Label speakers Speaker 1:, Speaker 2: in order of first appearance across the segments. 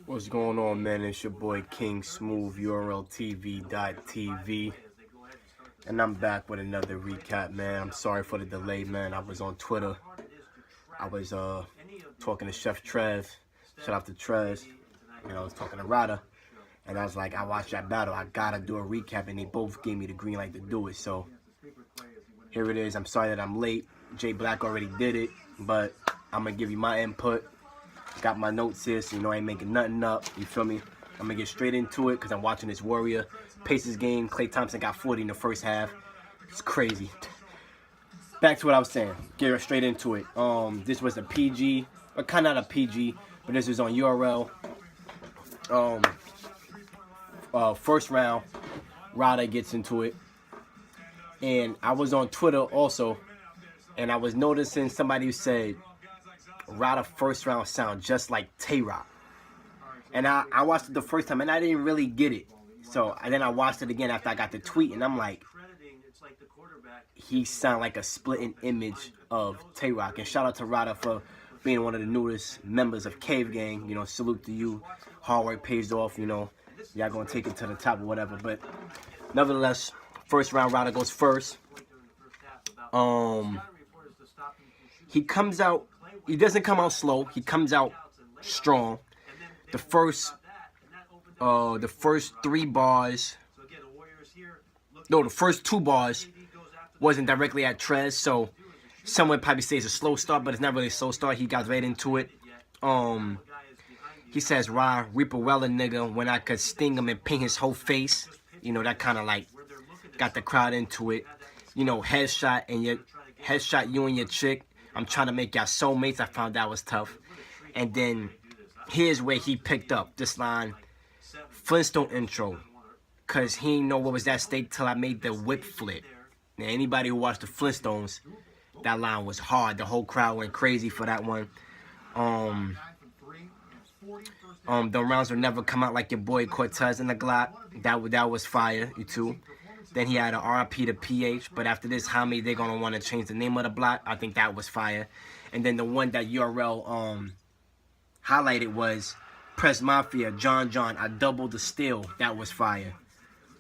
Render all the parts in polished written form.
Speaker 1: What's going on, man? It's your boy KingSmoove, URLTV.tv, and I'm back with another recap, man. I'm sorry for the delay, man. I was on Twitter. I was talking to Chef Trez. Shout out to Trez. I was talking to Ryda, and I was like, I watched that battle. I gotta do a recap, and they both gave me the green light to do it. So here it is. I'm sorry that I'm late. Jay Black already did it, but I'm gonna give you my input. Got my notes here, so I ain't making nothing up. You feel me? I'm gonna get straight into it because I'm watching this Warrior Pacers game. Klay Thompson got 40 in the first half. It's crazy. Back to what I was saying. Get straight into it. This was a PG, or kind of not a PG, but this was on URL. First round, Ryda gets into it, and I was on Twitter also, and I was noticing somebody who said Ryda first round sound just like Tay-Rock. And I watched it the first time and I didn't really get it. So and then I watched it again after I got the tweet and I'm like, he sound like a splitting image of Tay-Rock. And shout out to Ryda for being one of the newest members of Cave Gang. Salute to you. Hard work pays off, y'all gonna take it to the top or whatever. But nevertheless, first round Ryda goes first. He comes out. He doesn't come out slow. He comes out strong. The first 3 bars. No, the first 2 bars wasn't directly at Trez, so someone probably say it's a slow start, but it's not really a slow start. He got right into it. He says, "Rah, Reaper Weller nigga, when I could sting him and paint his whole face." That kind of like got the crowd into it. Headshot you and your chick. I'm trying to make y'all soulmates. I found that was tough. And then here's where he picked up this line, Flintstone intro, because he didn't know what was at stake till I made the whip flip. Now, anybody who watched the Flintstones, that line was hard. The whole crowd went crazy for that one. The rounds will never come out like your boy Cortez in the Glock. That was fire, you too. Then he had an RP to PH, but after this, how many they're gonna want to change the name of the block? I think that was fire. And then the one that URL highlighted was Press Mafia, John, I doubled the steal. That was fire.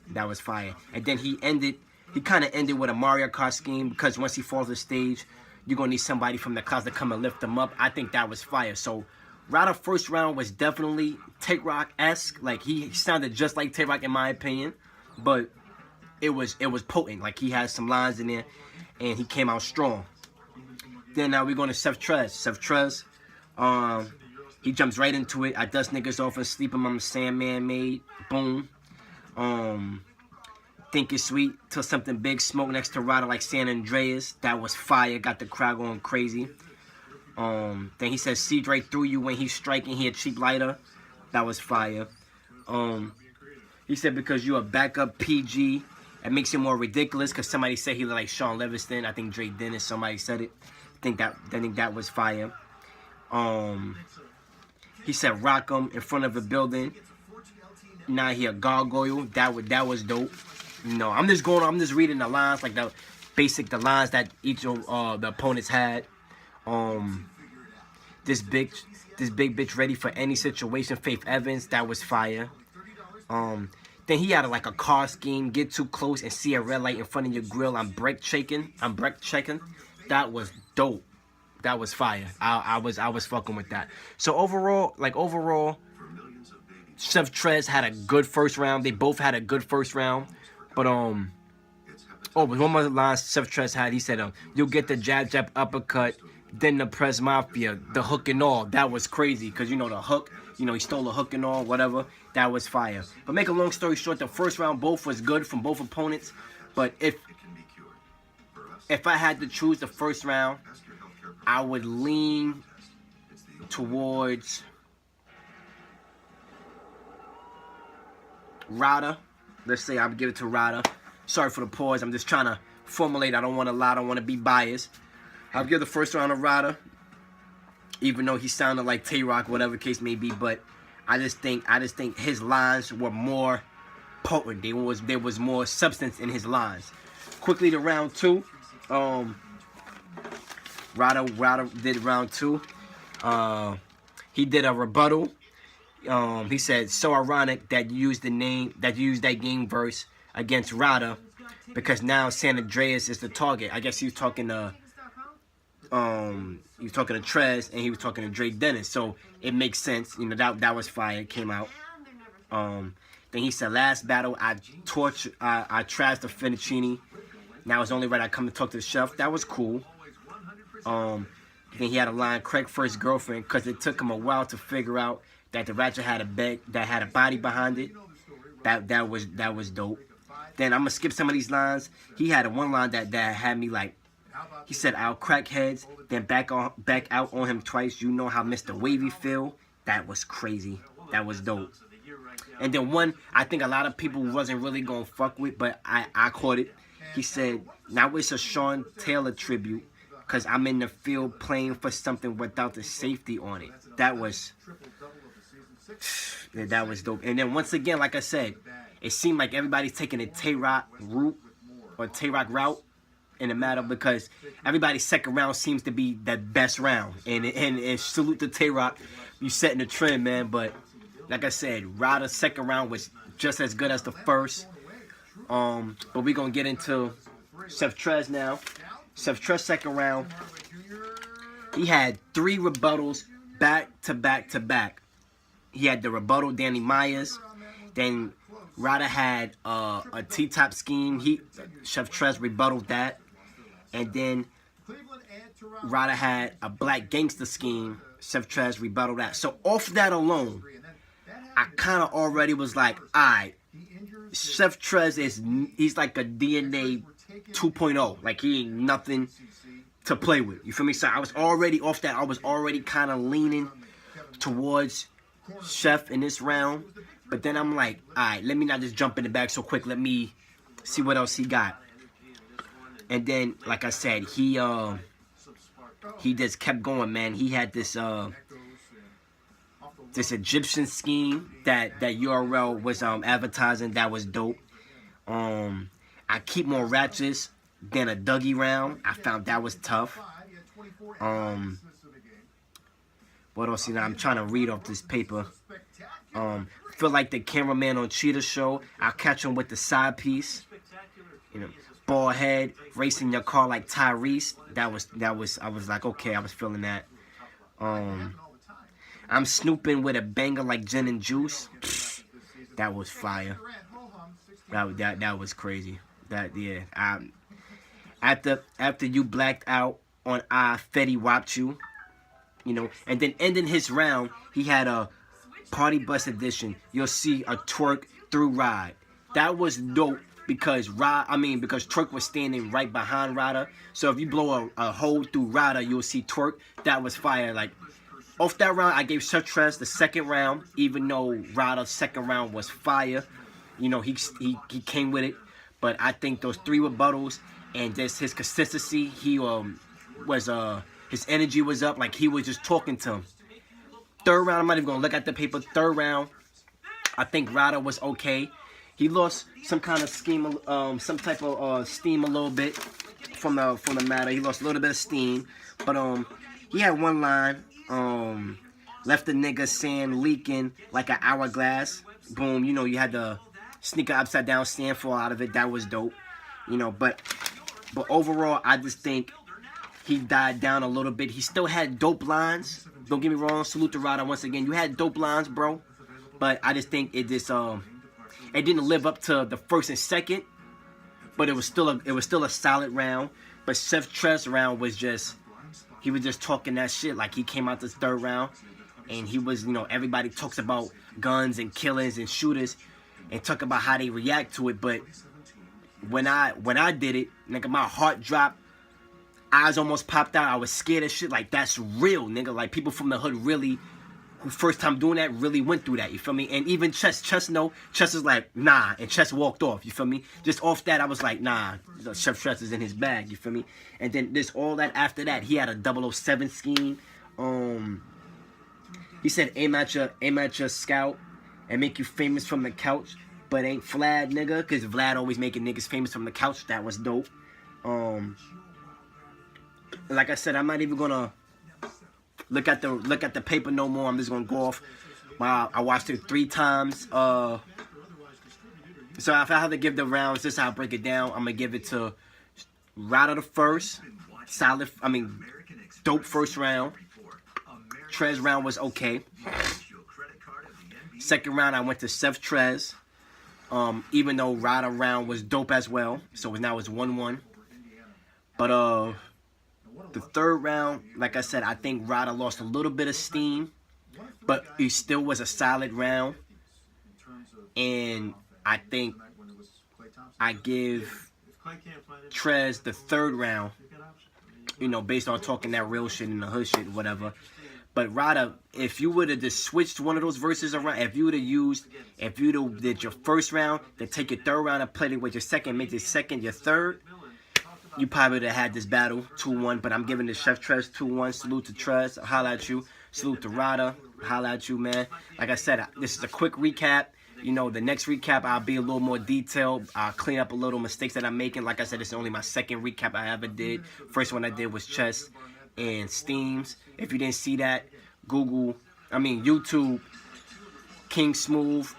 Speaker 1: That was fire. And then he kind of ended with a Mario Kart scheme because once he falls the stage, you're gonna need somebody from the clouds to come and lift him up. I think that was fire. So Ryda first round was definitely Tay-Rock-esque. Like he sounded just like Tay-Rock in my opinion, but it was potent. Like he had some lines in there, and he came out strong. Then now we're going to Chef Trez. Chef Trez, he jumps right into it. I dust niggas off and sleep him on the Sandman made. Boom. Think it's sweet till something big smoke next to Ryda like San Andreas. That was fire. Got the crowd going crazy. Then he says see right through you when he's striking. He a cheap lighter. That was fire. He said because you a backup PG. It makes it more ridiculous because somebody said he looked like Sean Livingston. I think Drake Dennis, somebody said it. I think that was fire. He said rock him in front of a building. Now he a gargoyle. That was dope. I'm just reading the lines, like the lines that each of the opponents had. This big bitch ready for any situation. Faith Evans, that was fire. Then he had a car scheme, get too close and see a red light in front of your grill. I'm brake checking. That was dope. That was fire. I was fucking with that. So overall, Chef Trez had a good first round. They both had a good first round. But but one more line Chef Trez had. He said, you'll get the jab uppercut, then the Press Mafia, the hook and all. That was crazy because the hook. He stole a hook and all, whatever. That was fire. But make a long story short, the first round both was good from both opponents. But if I had to choose the first round, I would lean towards Ryda. Let's say I would give it to Ryda. Sorry for the pause. I'm just trying to formulate. I don't want to lie. I don't want to be biased. I'll give the first round to Ryda. Even though he sounded like Tay-Rock, whatever case may be, but I just think his lines were more potent. There was more substance in his lines. Quickly to round 2. Ryda did round 2. He did a rebuttal. He said, so ironic that you used that game verse against Ryda, because now San Andreas is the target. I guess he was talking to Trez, and he was talking to Drake Dennis, so it makes sense. You know, that was fire. It came out. Then he said, last battle I trashed the Fettuccine. Now it's only right I come to talk to the chef. That was cool. Then he had a line, Craig first girlfriend, because it took him a while to figure out that the ratchet had a body behind it. That was dope. Then I'm gonna skip some of these lines. He had one line that had me like, he said, I'll crack heads, then back out on him twice. You know how Mr. Wavy feel. That was crazy. That was dope. And then one I think a lot of people wasn't really gonna fuck with, but I caught it. He said, now it's a Sean Taylor tribute, because I'm in the field playing for something without the safety on it. That was dope. And then once again, like I said, it seemed like everybody's taking a Tay-Rock route in the matter, because everybody's second round seems to be the best round. And salute to Tay-Rock, you setting the trend, man. But like I said, Ryda's second round was just as good as the first. But we're gonna get into Chef Trez now. Chef Trez second round, he had 3 rebuttals back to back to back. He had the rebuttal Danny Myers. Then Ryda had a T-top scheme. Chef Trez rebutted that. And then Ryda had a black gangster scheme. Chef Trez rebutted that. So off that alone, I kind of already was like, alright, Chef Trez he's like a DNA 2.0. Like, he ain't nothing to play with. You feel me? So I was already off that. I was already kind of leaning towards Chef in this round. But then I'm like, alright, let me not just jump in the bag so quick. Let me see what else he got. And then, like I said, he just kept going, man. He had this Egyptian scheme that URL was advertising. That was dope. I keep more ratchets than a Dougie round. I found that was tough. What else? You know, I'm trying to read off this paper. Feel like the cameraman on Cheetah Show. I'll catch him with the side piece. You know, ball head, racing your car like Tyrese. That was. I was like, okay, I was feeling that. I'm snooping with a banger like gin and juice. That was fire. That was crazy. After you blacked out on Fetty Whopped you. You know, and then ending his round, he had a Party Bus edition. You'll see a twerk through Ride. That was dope because Twerk was standing right behind Ryda. So if you blow a hole through Ryda, you'll see Twerk. That was fire. Like, off that round, I gave Chef Trez the second round, even though Ryda's second round was fire. You know, he came with it. But I think those 3 rebuttals and just his consistency, his energy was up, like he was just talking to him. Third round, I'm not even gonna look at the paper. Third round, I think Ryda was okay. He lost some kind of scheme, some type of steam a little bit from the matter. He lost a little bit of steam, but he had one line. Left the nigga sand leaking like an hourglass. Boom, you know, you had the sneaker upside down sand fall out of it. That was dope, you know. But overall, I just think he died down a little bit. He still had dope lines. Don't get me wrong. Salute to Ryda once again. You had dope lines, bro. But I just think it just it didn't live up to the first and second. But it was still a solid round. But Chef Trez round was just, he was just talking that shit. Like, he came out this third round and he was, you know, everybody talks about guns and killings and shooters and talk about how they react to it. But when I did it, nigga, my heart dropped. Eyes almost popped out. I was scared as shit. Like, that's real, nigga. Like, people from the hood really, who first time doing that, really went through that. You feel me? And even Chess is like, nah. And Chess walked off. You feel me? Just off that, I was like, nah. Chef Trez is in his bag. You feel me? And then there's all that after that. He had a 007 scheme. He said, aim at your scout and make you famous from the couch, but ain't Vlad, nigga. Because Vlad always making niggas famous from the couch. That was dope. Like I said, I'm not even gonna look at the paper no more. I'm just gonna go Wow, I watched it 3 times. So if I had to give the rounds, this is how I break it down. I'm gonna give it to Ryda the first, solid. I mean, dope first round. Trez round was okay. Second round, I went to Seth Trez. Even though Ryda round was dope as well, so now it's 1-1. But the third round, like I said, I think Ryda lost a little bit of steam, but it still was a solid round. And I think I give Trez the third round, you know, based on talking that real shit and the hood shit, whatever. But Ryda, if you would have just switched one of those verses around, if you would have did your first round, then take your third round and played it with your second, make your second your third, you probably would have had this battle 2-1. But I'm giving the Chef Trez 2-1. Salute to Trez. Holla at you. Salute to Ryda. Holla at you, man. Like I said, this is a quick recap. You know, the next recap, I'll be a little more detailed. I'll clean up a little mistakes that I'm making. Like I said, it's only my second recap I ever did. First one I did was chess and steams. If you didn't see that, YouTube, KingSmoove,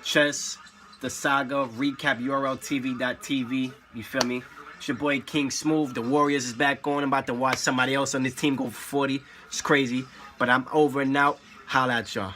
Speaker 1: chess, the saga, recap, urltv.tv. You feel me? It's your boy KingSmoove. The Warriors is back on. I'm about to watch somebody else on this team go for 40. It's crazy. But I'm over and out. Holla at y'all.